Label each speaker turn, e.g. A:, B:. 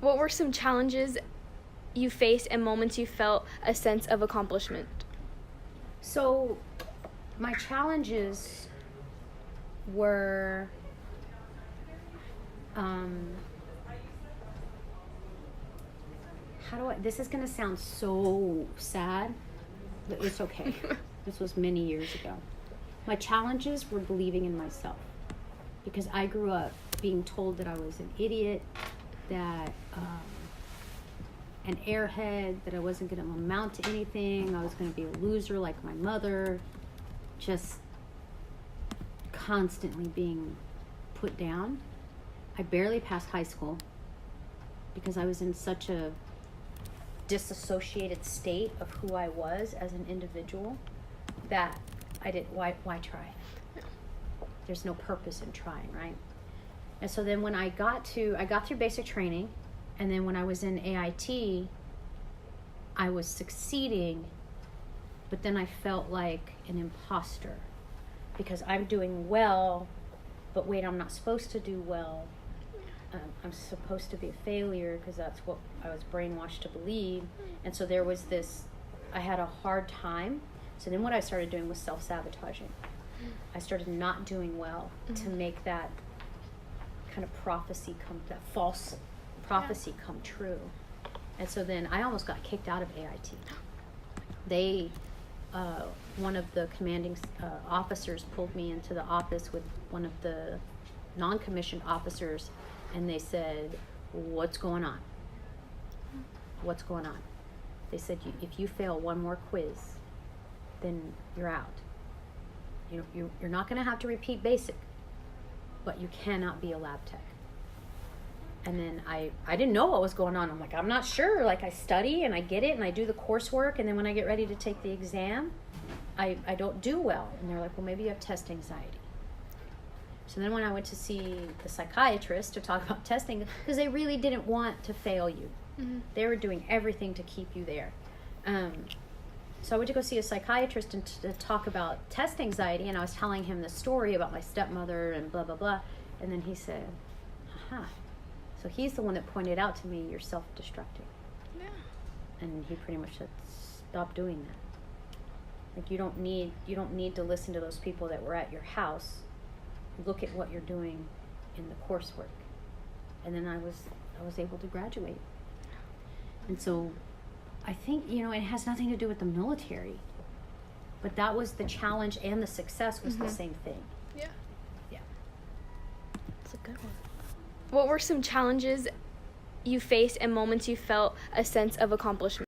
A: What were some challenges you faced and moments you felt a sense of accomplishment?
B: So my challenges were this is going to sound so sad, but it's okay. This was many years ago. My challenges were believing in myself, because I grew up being told that I was an idiot, that an airhead, that I wasn't going to amount to anything, I was going to be a loser like my mother, just constantly being put down. I barely passed high school because I was in such a disassociated state of who I was as an individual that I didn't, why try? There's no purpose in trying, right? And so then when I got through basic training, and then when I was in AIT, I was succeeding, but then I felt like an imposter because I'm doing well, but wait, I'm not supposed to do well. I'm supposed to be a failure because that's what I was brainwashed to believe. And so there was this, I had a hard time. So then what I started doing was self-sabotaging. I started not doing well to make that kind of prophecy that false prophecy come true. And so then I almost got kicked out of AIT. They, one of the commanding officers pulled me into the office with one of the non-commissioned officers, and they said, "What's going on? What's going on?" They said, "If you fail one more quiz, then you're out. You're not going to have to repeat basic, but you cannot be a lab tech." And then I didn't know what was going on. I'm like, I'm not sure. Like, I study and I get it and I do the coursework, and then when I get ready to take the exam, I don't do well. And they're like, well, maybe you have test anxiety. So then when I went to see the psychiatrist to talk about testing, because they really didn't want to fail you. Mm-hmm. They were doing everything to keep you there. So I went to go see a psychiatrist and to talk about test anxiety, and I was telling him the story about my stepmother and blah, blah, blah. And then he said, aha. So he's the one that pointed out to me, you're self-destructing. Yeah. And he pretty much said, stop doing that. Like, you don't need to listen to those people that were at your house. Look at what you're doing in the coursework. And then I was able to graduate. And so I think, it has nothing to do with the military, but that was the challenge, and the success was the same thing.
A: Yeah.
B: Yeah.
A: That's a good one. What were some challenges you faced and moments you felt a sense of accomplishment?